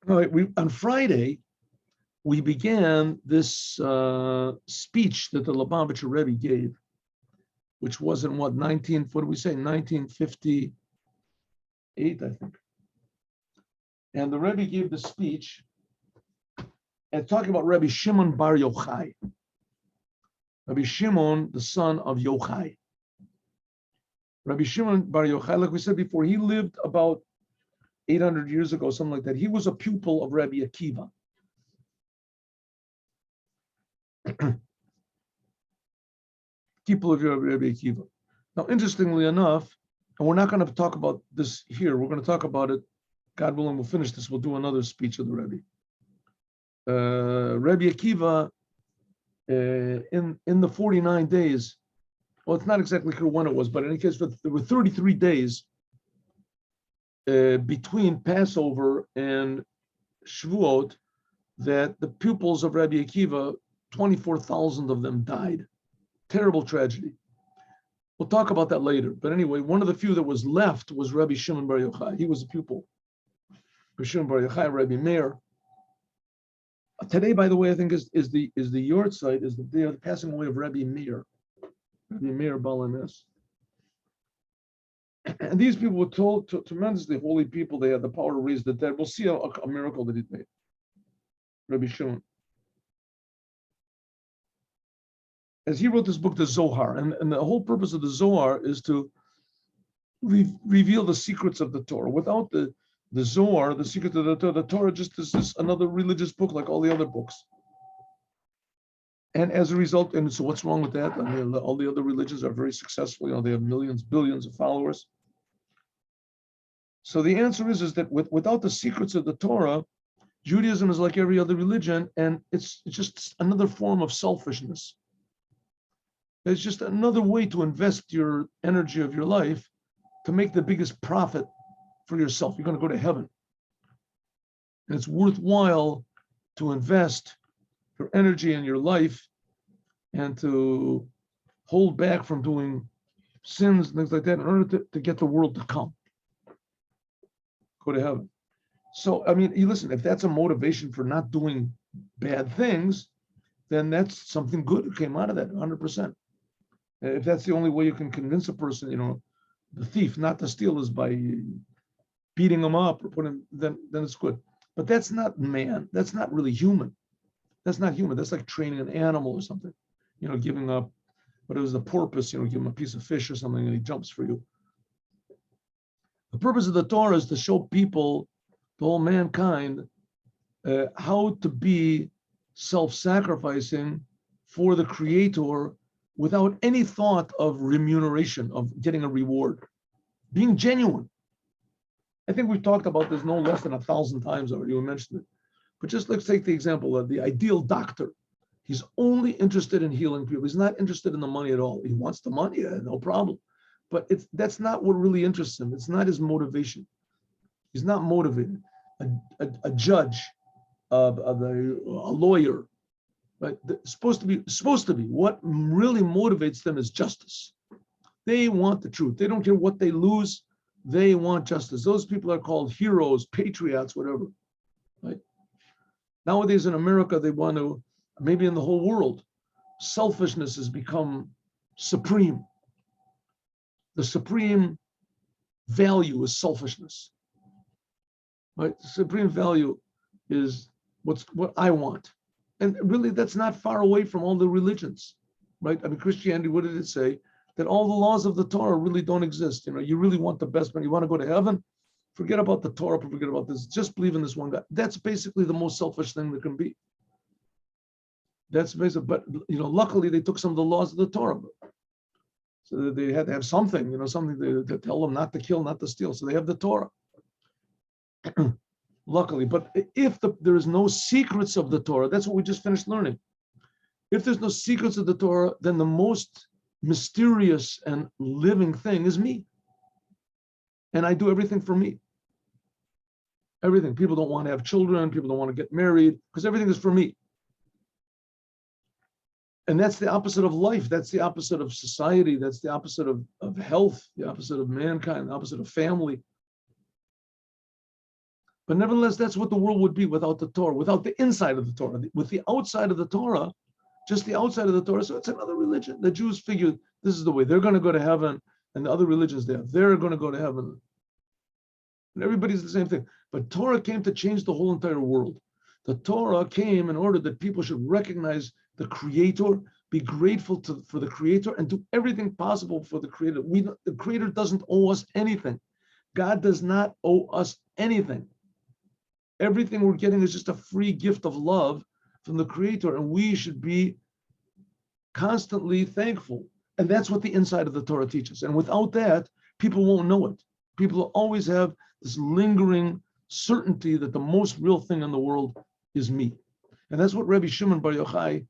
All right, on Friday, we began this speech that the Lubavitcher Rebbe gave, which was in what, 1958, I think. And the Rebbe gave the speech and talking about Rabbi Shimon Bar Yochai. Rabbi Shimon, the son of Yochai. Rabbi Shimon Bar Yochai, like we said before, he lived about 800 years ago, something like that. He was a pupil of Rabbi Akiva. Pupil of Rabbi Akiva. Now, interestingly enough, and we're not going to talk about this here, we're going to talk about it, God willing, we'll finish this, we'll do another speech of the Rebbe. Rabbi Akiva, in the 49 days, well, it's not exactly clear when it was, but in any case, there were 33 days between Passover and Shavuot that the pupils of Rabbi Akiva, 24,000 of them died. Terrible tragedy. We'll talk about that later. But anyway, one of the few that was left was Rabbi Shimon Bar Yochai. He was a pupil. Rabbi Shimon Bar Yochai, Rabbi Meir. Today, by the way, I think is the Yortzeit, is the day of the passing away of Rabbi Meir. Rabbi Meir Baal HaNes. And these people were told, tremendously holy people, they had the power to raise the dead. We'll see a miracle that he made. Rabbi Shimon. As he wrote this book, the Zohar, and the whole purpose of the Zohar is to reveal the secrets of the Torah. Without the Zohar, the secrets of the Torah just is just another religious book like all the other books. And as a result, and so what's wrong with that? I mean, all the other religions are very successful. You know, they have millions, billions of followers. So the answer is that without the secrets of the Torah, Judaism is like every other religion, and it's just another form of selfishness. It's just another way to invest your energy of your life to make the biggest profit for yourself. You're going to go to heaven. And it's worthwhile to invest your energy in your life and to hold back from doing sins and things like that in order to get the world to come. Go to heaven. So, I mean, you listen, if that's a motivation for not doing bad things, then that's something good that came out of that, 100%. If that's the only way you can convince a person, you know, the thief not to steal is by beating him up or putting, then it's good. But that's not man. That's not really human. That's not human. That's like training an animal or something. You know, giving up, what it was the porpoise, you know, give him a piece of fish or something and he jumps for you. The purpose of the Torah is to show people, the whole mankind, how to be self-sacrificing for the Creator without any thought of remuneration, of getting a reward, being genuine. I think we've talked about this no less than 1,000 times already. We mentioned it. But just let's take the example of the ideal doctor. He's only interested in healing people. He's not interested in the money at all. He wants the money, no problem. But that's not what really interests him. It's not his motivation. He's not motivated. A judge, a lawyer, right? Supposed to be. What really motivates them is justice. They want the truth. They don't care what they lose. They want justice. Those people are called heroes, patriots, whatever. Right? Nowadays in America, they want to, maybe in the whole world, selfishness has become supreme. The supreme value is selfishness. Right? The supreme value is what I want. And really, that's not far away from all the religions, right? I mean, Christianity, what did it say? That all the laws of the Torah really don't exist. You know, you really want the best, but you want to go to heaven, forget about the Torah, forget about this. Just believe in this one God. That's basically the most selfish thing that can be. That's basically, but you know, luckily they took some of the laws of the Torah. So that they had to have something, you know, something to tell them not to kill, not to steal. So they have the Torah. Luckily, but if there is no secrets of the Torah, that's what we just finished learning. If there's no secrets of the Torah, then the most mysterious and living thing is me. And I do everything for me. Everything. People don't want to have children. People don't want to get married because everything is for me. And that's the opposite of life. That's the opposite of society. That's the opposite of health, the opposite of mankind, the opposite of family. But nevertheless, that's what the world would be without the Torah, without the inside of the Torah. With the outside of the Torah, just the outside of the Torah, so it's another religion. The Jews figure this is the way they're going to go to heaven, and the other religions they're going to go to heaven. And everybody's the same thing. But Torah came to change the whole entire world. The Torah came in order that people should recognize the Creator, be grateful for the Creator, and do everything possible for the Creator. The Creator doesn't owe us anything. God does not owe us anything. Everything we're getting is just a free gift of love from the Creator, and we should be constantly thankful. And that's what the inside of the Torah teaches. And without that, people won't know it. People will always have this lingering certainty that the most real thing in the world is me. And that's what Rabbi Shimon Bar Yochai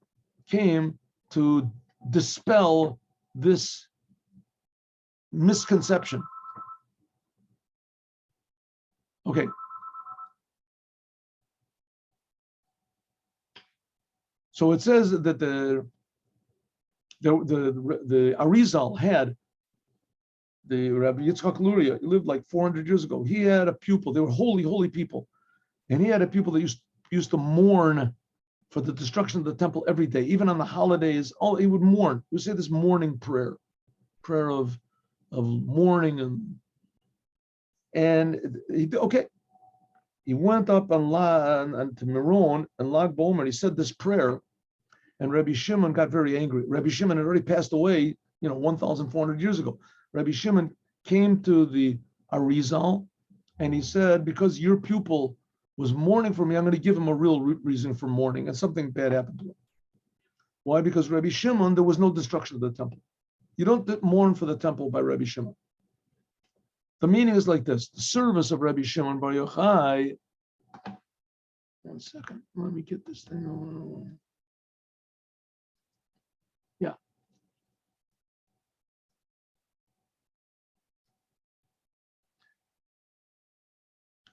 came to dispel this misconception. Okay. So it says that the Arizal had the Rabbi Yitzchak Luria. He lived like 400 years ago. He had a pupil. They were holy people, and he had a pupil that used to mourn for the destruction of the temple every day, even on the holidays. He would mourn. He would say this mourning prayer of mourning, and he went up to Meron and Lag Bomer. He said this prayer. And Rabbi Shimon got very angry. Rabbi Shimon had already passed away, 1,400 years ago. Rabbi Shimon came to the Arizal, and he said, because your pupil was mourning for me, I'm going to give him a real reason for mourning, and something bad happened to him. Why? Because Rabbi Shimon, there was no destruction of the temple. You don't mourn for the temple by Rabbi Shimon. The meaning is like this. The service of Rabbi Shimon Bar Yochai. One second. Let me get this thing on. Yeah.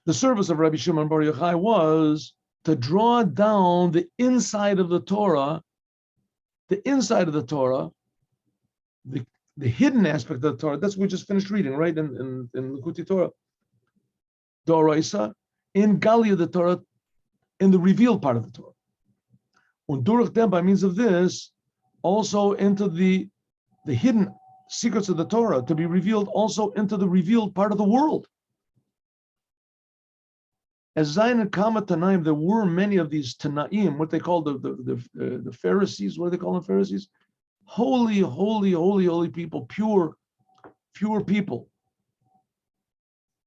The service of Rabbi Shimon Bar Yochai was to draw down the inside of the Torah, the hidden aspect of the Torah. That's what we just finished reading, right? In Likuti Torah. Doraisa, in Galia the Torah, in the revealed part of the Torah. Und durch them, by means of this, also into the hidden secrets of the Torah, to be revealed also into the revealed part of the world. As Zayin and Kama Tanaim, there were many of these Tanaim, what they call the Pharisees. What do they call them, Pharisees? Holy people, pure people.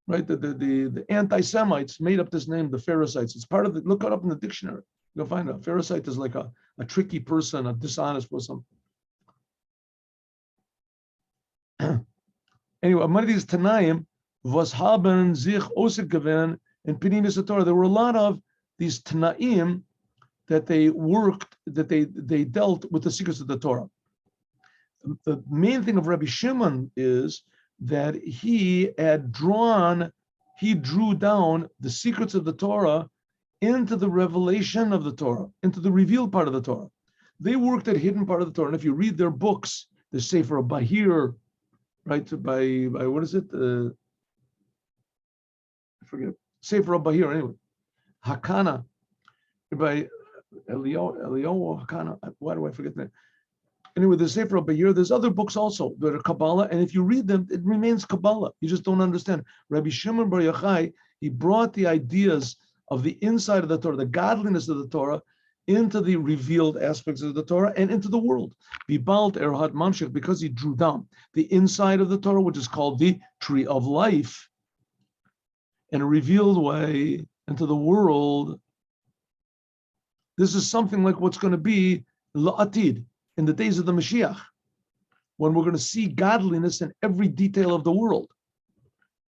Right? The anti-Semites made up this name, the Pharisees. It's part of the, look it up in the dictionary. You'll find a Pharisee is like a tricky person, a dishonest person. Anyway, one of these Tanaim was haben sich ausgewiesen in Pinimis Torah. There were a lot of these Tanaim that they worked, that they dealt with the secrets of the Torah. The main thing of Rabbi Shimon is that he drew down the secrets of the Torah into the revelation of the Torah, into the revealed part of the Torah. They worked at hidden part of the Torah. And if you read their books, the Sefer Bahir, right, by what is it? I forget. Sefer Bahir, anyway. Hakana, by Eliyahu Hakana. Why do I forget that? Anyway, the Sefer Bahir, there's other books also that are Kabbalah, and if you read them, it remains Kabbalah. You just don't understand. Rabbi Shimon Bar Yochai, he brought the ideas of the inside of the Torah, the godliness of the Torah, into the revealed aspects of the Torah and into the world. Bibalt Erhat Mamshech, because he drew down the inside of the Torah, which is called the tree of life, in a revealed way into the world. This is something like what's going to be La'atid, in the days of the Moshiach, when we're going to see godliness in every detail of the world.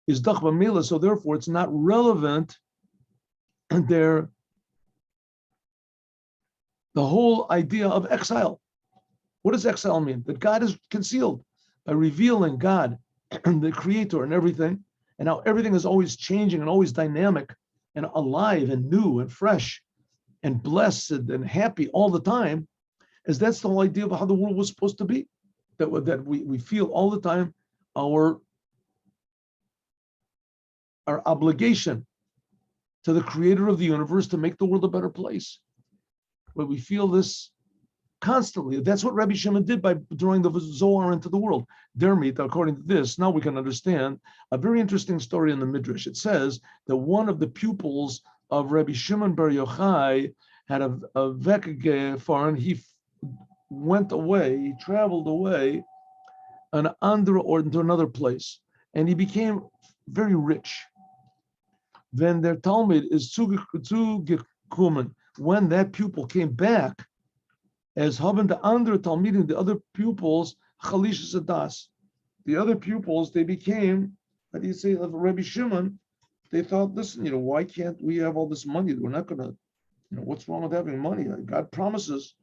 Is Dach B'Mela, so therefore it's not relevant. And the whole idea of exile. What does exile mean? That God is concealed by revealing God and the Creator and everything, and how everything is always changing and always dynamic and alive and new and fresh and blessed and happy all the time, as that's the whole idea of how the world was supposed to be. That we feel all the time our obligation to the creator of the universe to make the world a better place. But we feel this constantly. That's what Rabbi Shimon did by drawing the Zohar into the world. Dermit, according to this, now we can understand a very interesting story in the Midrash. It says that one of the pupils of Rabbi Shimon Bar Yochai had a vekge foreign. He went away, he traveled away into another place, and he became very rich. Then their Talmud is zugekumen. When that pupil came back, as haben the andere Talmidim, the other pupils, chalishes adas. The other pupils, they became, how do you say, of Rabbi Shimon, they thought, listen, why can't we have all this money? We're not going to, what's wrong with having money? God promises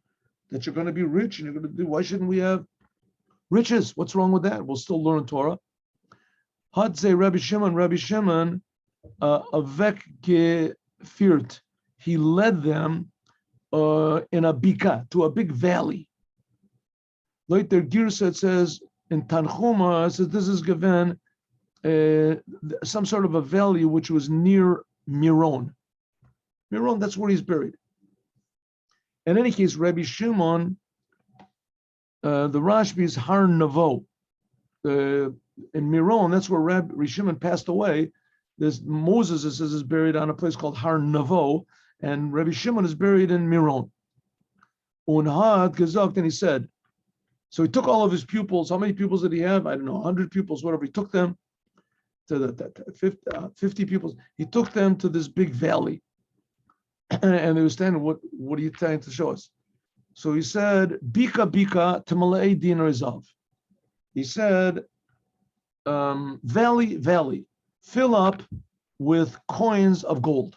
that you're going to be rich and you're going to do, why shouldn't we have riches? What's wrong with that? We'll still learn Torah. Hadze Rabbi Shimon, avek gefirt. He led them in a bika, to a big valley. Like their Girsa, it says, in Tanchuma, it says this is given some sort of a valley which was near Miron. Miron, that's where he's buried. In any case, Rabbi Shimon, the RASHB'Y is Har Navo. In Miron, that's where Rabbi Shimon passed away. There's Moses, it says, is buried on a place called Har Navo, and Rabbi Shimon is buried in Miron. Unhad gesagt, and he said, so he took all of his pupils. How many pupils did he have? I don't know, 100 pupils, whatever. He took them to the 50 pupils. He took them to this big valley. And they were standing, what are you trying to show us? So he said, Bika Tamalei Dinar Zav. He said, valley, fill up with coins of gold.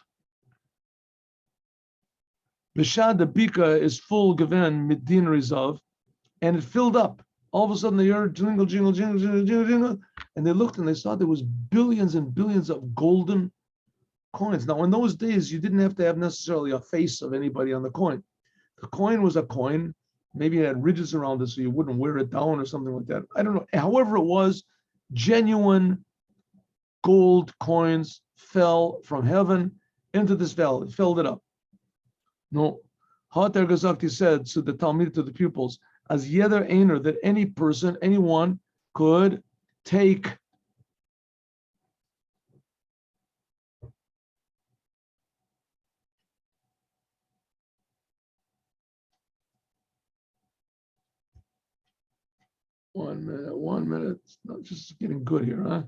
Bishad the Bika is full given mit Dinar Zav, and it filled up. All of a sudden they heard jingle, jingle, jingle, jingle, jingle, jingle, and they looked and they saw there was billions and billions of golden coins. Now, in those days, you didn't have to have necessarily a face of anybody on the coin. The coin was a coin. Maybe it had ridges around it so you wouldn't wear it down or something like that. I don't know. However it was, genuine gold coins fell from heaven into this valley, filled it up. No. Hater Gazakti said to the Talmud, to the pupils, as yeder einer, that any person, anyone could take one minute. It's not just getting good here, huh?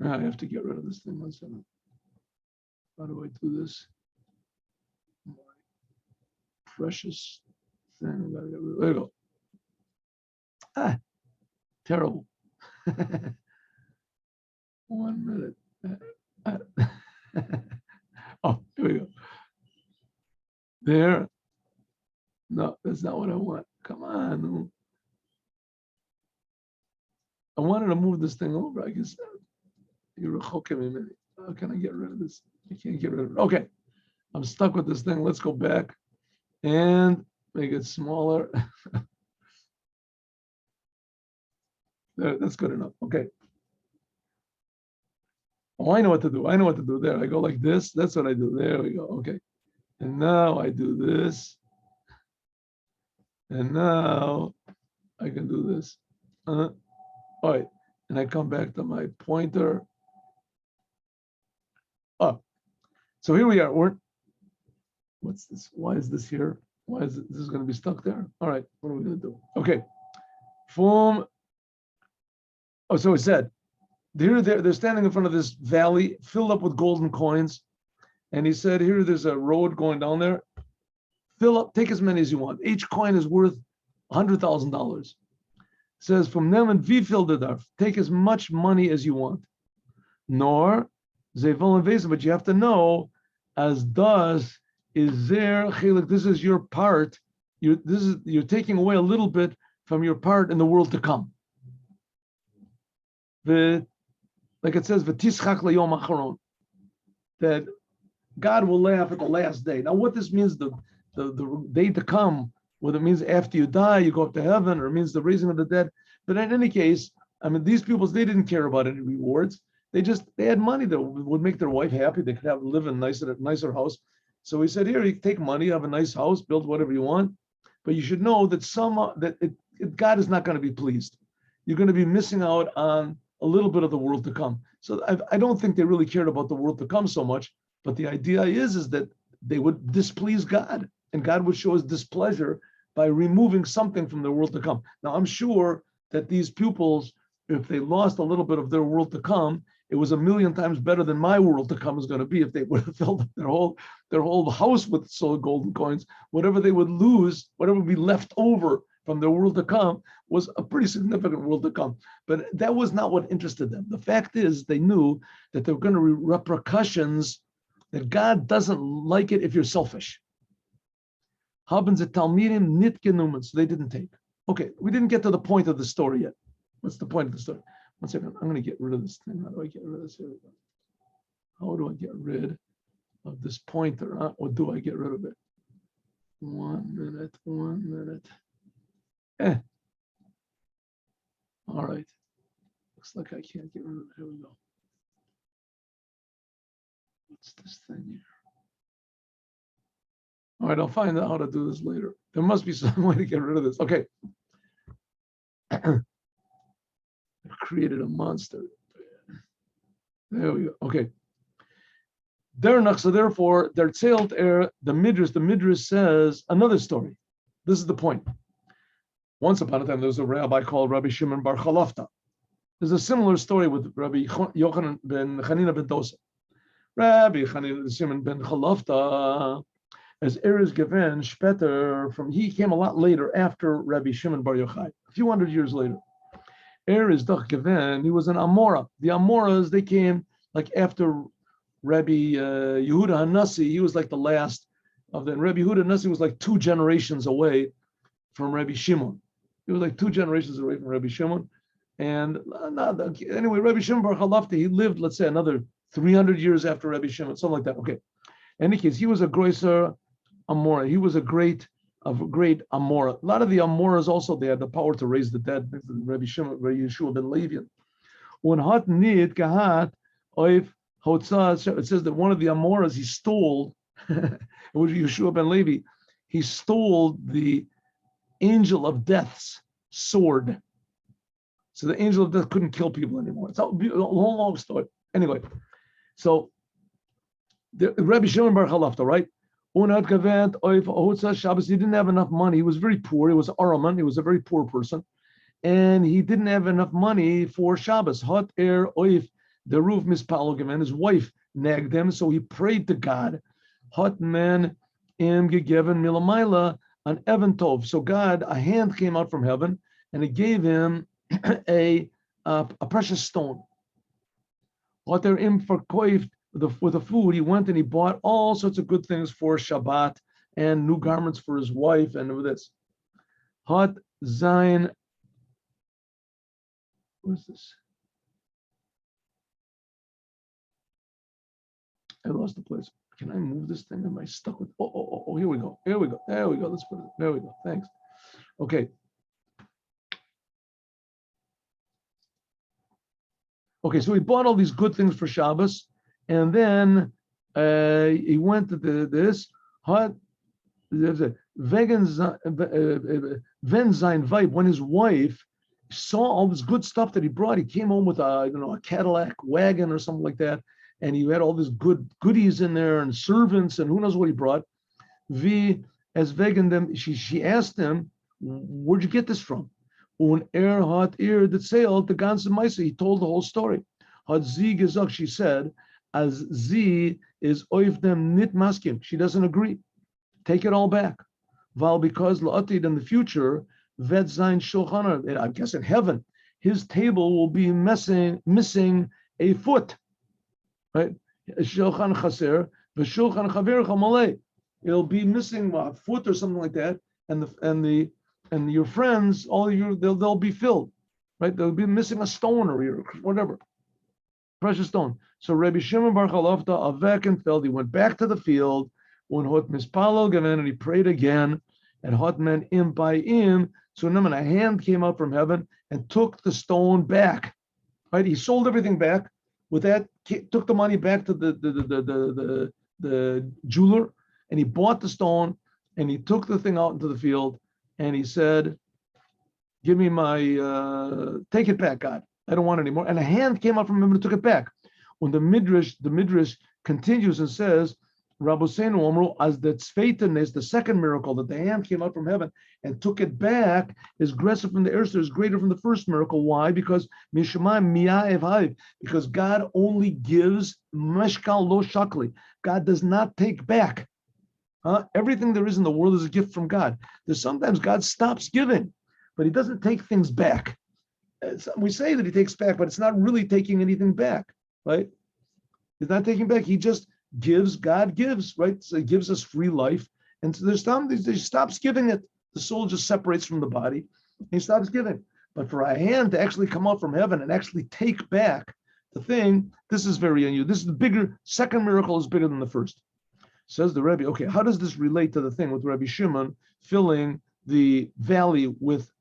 I have to get rid of this thing. 1 second. How do I do this? My precious thing. I gotta get rid of. There you go. Terrible. 1 minute. Oh, here we go. There. No, that's not what I want. Come on. I wanted to move this thing over. I guess you're choking me. How can I get rid of this? I can't get rid of it. Okay. I'm stuck with this thing. Let's go back and make it smaller. There, that's good enough. Okay. Oh, I know what to do. I know what to do. There, I go like this. That's what I do. There we go. Okay. And now I do this. And now I can do this. All right. And I come back to my pointer. Oh, so here we are. What's this? Why is this here? Why is this is going to be stuck there? All right. What are we going to do? Okay. So it said, they're standing in front of this valley filled up with golden coins. And he said, here, there's a road going down there. Fill up, take as many as you want. Each coin is worth $100,000. Says from them and vi filled it up. Take as much money as you want. Nor zevol invasive, but you have to know, as does is there chelik. This is your part. You're taking away a little bit from your part in the world to come. Like it says, v'tischak layom acharon, that God will laugh at the last day. Now, what this means, the day to come, whether it means after you die, you go up to heaven, or it means the raising of the dead. But in any case, I mean, these people, they didn't care about any rewards. They had money that would make their wife happy. They could live in a nicer house. So he said, here, you take money, have a nice house, build whatever you want, but you should know that God is not going to be pleased. You're going to be missing out on a little bit of the world to come. So I don't think they really cared about the world to come so much. But the idea is that they would displease God, and God would show his displeasure by removing something from the world to come. Now, I'm sure that these pupils, if they lost a little bit of their world to come, it was 1,000,000 times better than my world to come is going to be if they would have filled up their whole house with golden coins. Whatever they would lose, whatever would be left over from their world to come was a pretty significant world to come. But that was not what interested them. The fact is, they knew that there were going to be repercussions, that God doesn't like it if you're selfish. Haben sie Talmidim nicht genommen, so they didn't take. Okay, we didn't get to the point of the story yet. What's the point of the story? One second, I'm going to get rid of this thing. How do I get rid of this? Here we go. How do I get rid of this pointer? Or do I get rid of it? 1 minute. All right. Looks like I can't get rid of it. Here we go. What's this thing here? All right, I'll find out how to do this later. There must be some way to get rid of this. Okay. I've created a monster. There we go. Okay. So therefore, der zählt the Midrash says another story. This is the point. Once upon a time, there was a rabbi called Rabbi Shimon bar Chalafta. There's a similar story with Rabbi Yochanan ben Chanina ben Dosa. Rabbi Shimon ben Chalafta, as Erez Geven Speter, he came a lot later after Rabbi Shimon bar Yochai, a few hundred years later. Erez Doch Geven, he was an Amora. The Amoras, they came like after Rabbi Yehuda Hanassi. He was like the last of them. Rabbi Yehuda Hanassi was like 2 generations away from Rabbi Shimon. He was like 2 generations away from Rabbi Shimon. And anyway, Rabbi Shimon bar Chalafta, he lived, let's say, another 300 years after Rabbi Shimon, something like that. Okay. In any case, he was a grosser Amora. He was a great Amora. A lot of the Amoras also, they had the power to raise the dead. Rabbi Shimon, Rabbi Yeshua ben Levi. When hat nid gehat oif hotzah, it says that one of the Amoras, he stole, it was Yeshua ben Levi, he stole the angel of death's sword. So the angel of death couldn't kill people anymore. It's a long story. Anyway, so the Rabbi Shimon bar Chalafta, right? He didn't have enough money. He was very poor. He was Araman. He was a very poor person. And he didn't have enough money for Shabbos. Hot air oif the roof mispalogaman. His wife nagged him, so he prayed to God. Hot man im gegeben milamaila an Evan Tov. So God, a hand came out from heaven, and he gave him a precious stone. Hot air im verkoift. With the food, he went and he bought all sorts of good things for Shabbat and new garments for his wife and with this. Hot Zain. What is this? I lost the place. Can I move this thing? Am I stuck with? Oh, here we go. There we go. Let's put it. There we go. Thanks. Okay. Okay, so he bought all these good things for Shabbos. And then he went to this hot vegan vibe. When his wife saw all this good stuff that he brought, he came home with a Cadillac wagon or something like that, and he had all these goodies in there and servants and who knows what he brought. As vegan them, she asked him, "Where'd you get this from?" Un hot ear that sailed the ganze Meise. He told the whole story. Hot Z gesagt, she said, as Z is oif them nit maskim. She doesn't agree. Take it all back. Val because la'atid in the future, vet zayin shulchan, I guess in heaven, his table will be missing a foot. Right? Shulchan chaser, v'shulchan chaver chamalei. It'll be missing a foot or something like that, and your friends, they'll be filled. Right? They'll be missing a stone or whatever. Precious stone. So Rabbi Shimon bar Chalafta Avekenfeld, he went back to the field when hot mispalo gaven, and he prayed again, and hot men im by im. So then a hand came up from heaven and took the stone back. Right? He sold everything back. With that, took the money back to the jeweler, and he bought the stone, and he took the thing out into the field, and he said, "Give me my, take it back, God. I don't want it anymore." And a hand came up from him and took it back. When the Midrash continues and says, Rabbeinu Omru, as the tzfeitin is the second miracle, that the hand came up from heaven and took it back, is greater from the Erster, is greater from the first miracle. Why? Because because God only gives meshkal lo shakli. God does not take back. Everything there is in the world is a gift from God. There's sometimes God stops giving, but he doesn't take things back. We say that he takes back, but it's not really taking anything back, right? He's not taking back. He just gives. God gives, right? So he gives us free life. And so there's times he stops giving it. The soul just separates from the body. And he stops giving. But for a hand to actually come out from heaven and actually take back the thing, this is very unusual. This is the bigger, second miracle is bigger than the first. Says the Rebbe, okay, how does this relate to the thing with Rabbi Shimon filling the valley with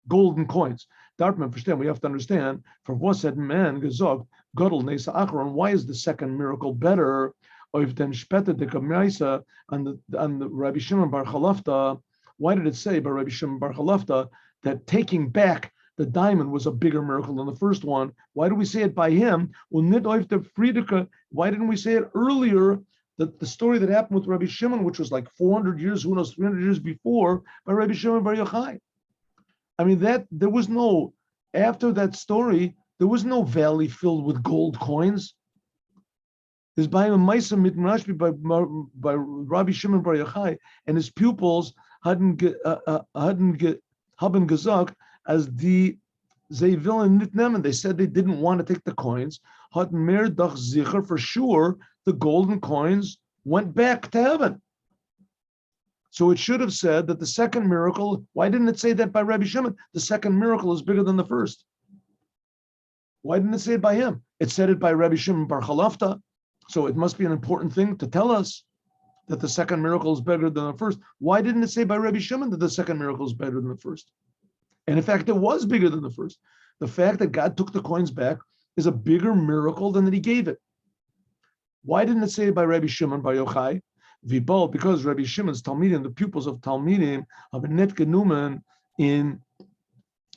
golden coins? Dartman, we have to understand, for what said man gesagt, Godel Nesa Achron, why is the second miracle better? Or if then Shpeta de Kamaisa on the Rabbi Shimon Bar Chalafta, why did it say by Rabbi Shimon Bar Chalafta that taking back the diamond was a bigger miracle than the first one? Why do we say it by him? Why didn't we say it earlier? That the story that happened with Rabbi Shimon, which was like 400 years, who knows, 300 years before, by Rabbi Shimon Bar Yochai. I mean, that there was no, after that story, there was no valley filled with gold coins. There's by Maisa mit RASHB'Y by Rabbi Shimon Bar Yochai, and his pupils hadn't gesagt as the Zevil nit nemen. They said they didn't want to take the coins. Had mer doch zicher, for sure the golden coins went back to heaven. So it should have said that the second miracle, why didn't it say that by Rabbi Shimon? The second miracle is bigger than the first. Why didn't it say it by him? It said it by Rabbi Shimon Bar Chalafta. So it must be an important thing to tell us that the second miracle is better than the first. Why didn't it say by Rabbi Shimon that the second miracle is better than the first? And in fact, it was bigger than the first. The fact that God took the coins back is a bigger miracle than that he gave it. Why didn't it say it by Rabbi Shimon Bar Yochai? Vibal, because Rabbi Shimon's Talmidim, the pupils of Talmidim, have a net genumen in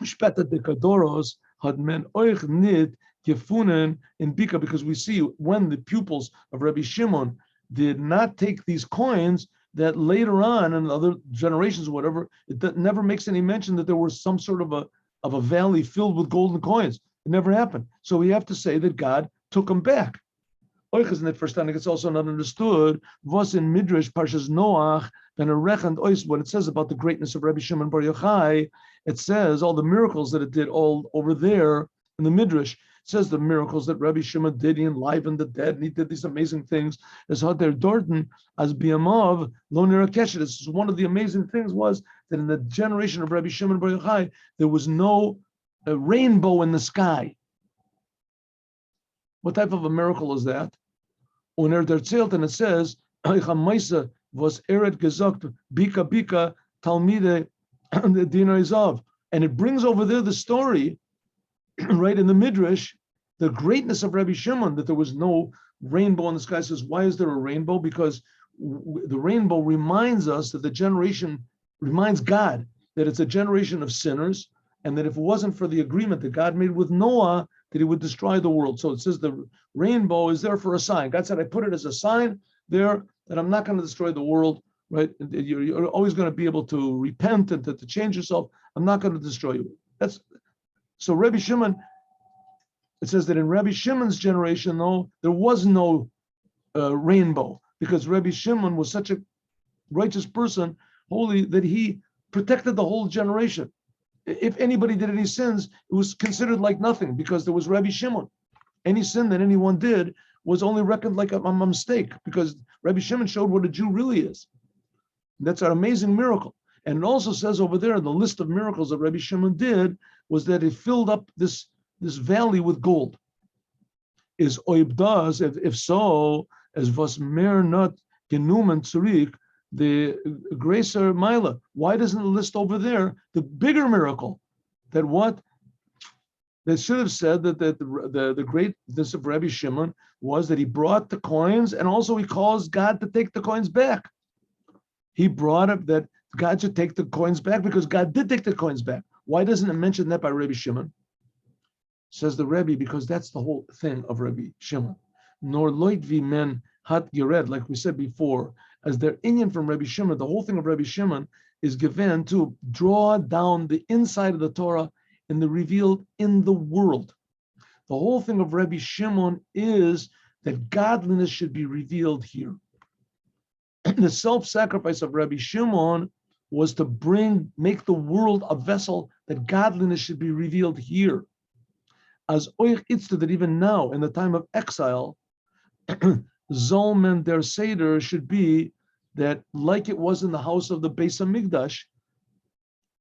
Shpeta de Kadoros, had men oich nit gefunen in Bika, because we see when the pupils of Rabbi Shimon did not take these coins, that later on in other generations or whatever, it never makes any mention that there was some sort of a valley filled with golden coins. It never happened. So we have to say that God took them back. It's also not understood. Was in Midrash Parshas Noach then a rechand ois, what it says about the greatness of Rabbi Shimon Bar Yochai. It says all the miracles that it did all over there in the Midrash. It says the miracles that Rabbi Shimon did. He enlivened the dead, and he did these amazing things. As Hader Dorton as Biamav Lo Nira Keshet. This is one of the amazing things was that in the generation of Rabbi Shimon Bar Yochai there was no rainbow in the sky. What type of a miracle is that? And it says, was eret gesagt, bika bika talmide dinarizav. And it brings over there the story, right in the Midrash, the greatness of Rabbi Shimon, that there was no rainbow in the sky. It says, why is there a rainbow? Because the rainbow reminds us that reminds God that it's a generation of sinners, and that if it wasn't for the agreement that God made with Noah, that he would destroy the world. So it says the rainbow is there for a sign. God said, I put it as a sign there that I'm not going to destroy the world, right? You're always going to be able to repent and to change yourself. I'm not going to destroy you. So Rabbi Shimon, it says that in Rabbi Shimon's generation, though, there was no rainbow, because Rabbi Shimon was such a righteous person, holy, that he protected the whole generation. If anybody did any sins, it was considered like nothing, because there was Rabbi Shimon. Any sin that anyone did was only reckoned like a mistake, because Rabbi Shimon showed what a Jew really is. That's an amazing miracle. And it also says over there in the list of miracles that Rabbi Shimon did was that he filled up this valley with gold. Is oib does, if so, as was mer not genumen zurück, the grace or Mila. Why doesn't it list over there the bigger miracle? That what? They should have said that the greatness of Rabbi Shimon was that he brought the coins, and also he caused God to take the coins back. He brought up that God should take the coins back because God did take the coins back. Why doesn't it mention that by Rabbi Shimon? Says the Rebbe, because that's the whole thing of Rabbi Shimon. Nor loitvi men hat gered, like we said before, as their inyan from Rabbi Shimon. The whole thing of Rabbi Shimon is given to draw down the inside of the Torah and the revealed in the world. The whole thing of Rabbi Shimon is that godliness should be revealed here. The self-sacrifice of Rabbi Shimon was to make the world a vessel that godliness should be revealed here. As oich itzta, that even now, in the time of exile, Zolmen der Seder should be that like it was in the house of the Beis HaMikdash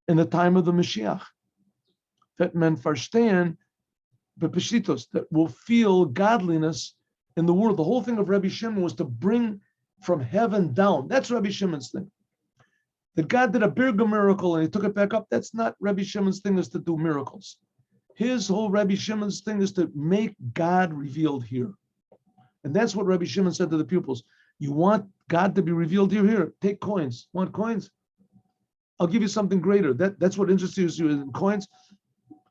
in the time of the Moshiach. That men verstehen bepeshitos, that will feel godliness in the world. The whole thing of Rabbi Shimon was to bring from heaven down. That's Rabbi Shimon's thing. That God did a bigger miracle and he took it back up. That's not Rabbi Shimon's thing, is to do miracles. His whole Rabbi Shimon's thing is to make God revealed here. And that's what Rabbi Shimon said to the pupils. You want God to be revealed here? Here, take coins. Want coins? I'll give you something greater. That's what interests you in coins.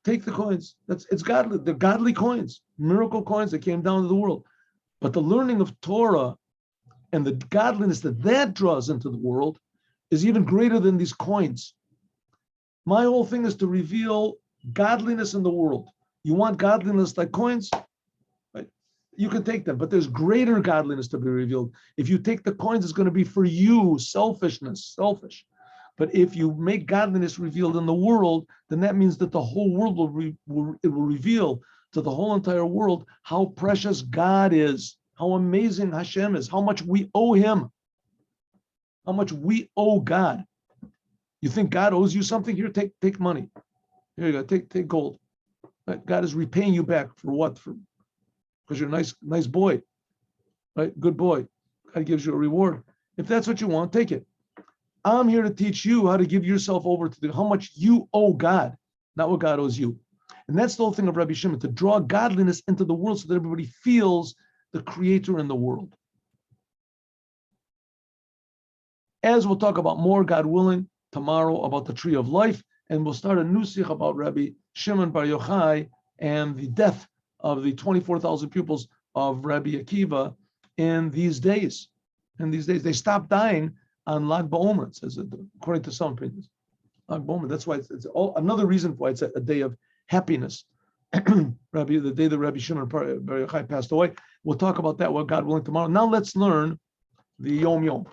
Take the coins. It's godly. They're godly coins, miracle coins that came down to the world. But the learning of Torah and the godliness that draws into the world is even greater than these coins. My whole thing is to reveal godliness in the world. You want godliness like coins? Right? You can take them, but there's greater godliness to be revealed. If you take the coins, it's going to be for you, selfish. But if you make godliness revealed in the world, then that means that the whole world will reveal to the whole entire world how precious God is, how amazing Hashem is, how much we owe him, how much we owe God. You think God owes you something? Here, take money. Here you go, take gold. Right? God is repaying you back for what? Because you're a nice boy, right? Good boy. God gives you a reward. If that's what you want, take it. I'm here to teach you how to give yourself over to how much you owe God, not what God owes you. And that's the whole thing of Rabbi Shimon, to draw godliness into the world so that everybody feels the creator in the world. As we'll talk about more, God willing, tomorrow about the tree of life, and we'll start a new sikh about Rabbi Shimon Bar Yochai and the death of the 24,000 pupils of Rabbi Akiva in these days. They stopped dying on Lag BaOmer, it says, according to some opinions. Lag BaOmer, that's why it's all another reason why it's a day of happiness. The day that Rabbi Shimon Bar Yochai passed away. We'll talk about that, what God willing, tomorrow. Now let's learn the Yom Yom.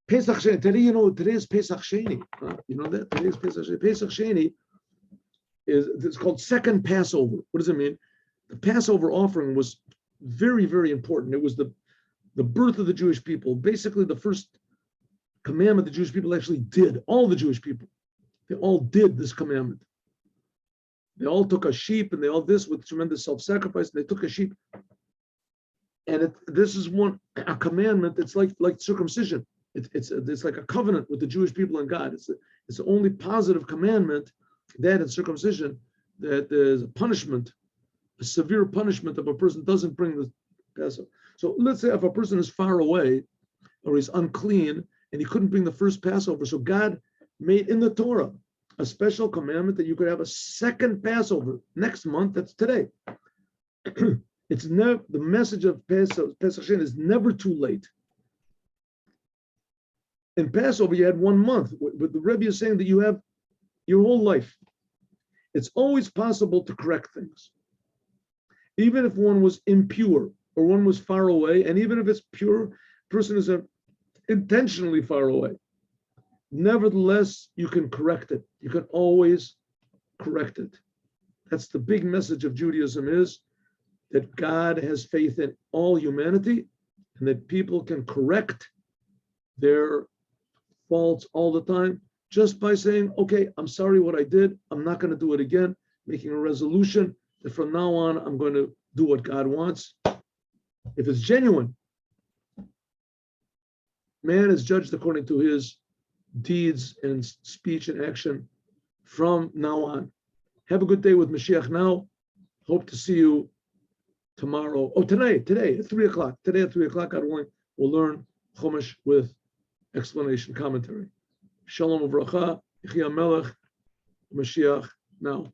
Pesach Sheni. Today is Pesach Sheni. You know that? Today is Pesach Sheni. Pesach Sheni it's called second Passover. What does it mean? The Passover offering was very, very important. It was the birth of the Jewish people. Basically, the first commandment the Jewish people actually did. All the Jewish people, they all did this commandment. They all took a sheep, and they all this with tremendous self-sacrifice. And they took a sheep, and this is a commandment that's like circumcision. It's like a covenant with the Jewish people and God. It's the only positive commandment, that and circumcision, that there's a punishment, a severe punishment if a person doesn't bring the Passover. So let's say if a person is far away or he's unclean and he couldn't bring the first Passover, so God made in the Torah a special commandment that you could have a second Passover next month. That's today. It's never, the message of Pesach Sheni is never too late. In Passover, you had 1 month, but the Rebbe is saying that you have your whole life. It's always possible to correct things. Even if one was impure or one was far away, and even if it's pure, person is intentionally far away. Nevertheless, you can correct it. You can always correct it. That's the big message of Judaism, is that God has faith in all humanity and that people can correct their faults all the time just by saying, okay, I'm sorry what I did. I'm not going to do it again, making a resolution that from now on, I'm going to do what God wants. If it's genuine, man is judged according to his deeds and speech and action from now on. Have a good day with Moshiach now. Hope to see you tomorrow. Oh, today at 3 o'clock. Today at 3 o'clock, God willing, we'll learn Chumash with explanation, commentary. Shalom uvracha, Yechia Melech, Moshiach now.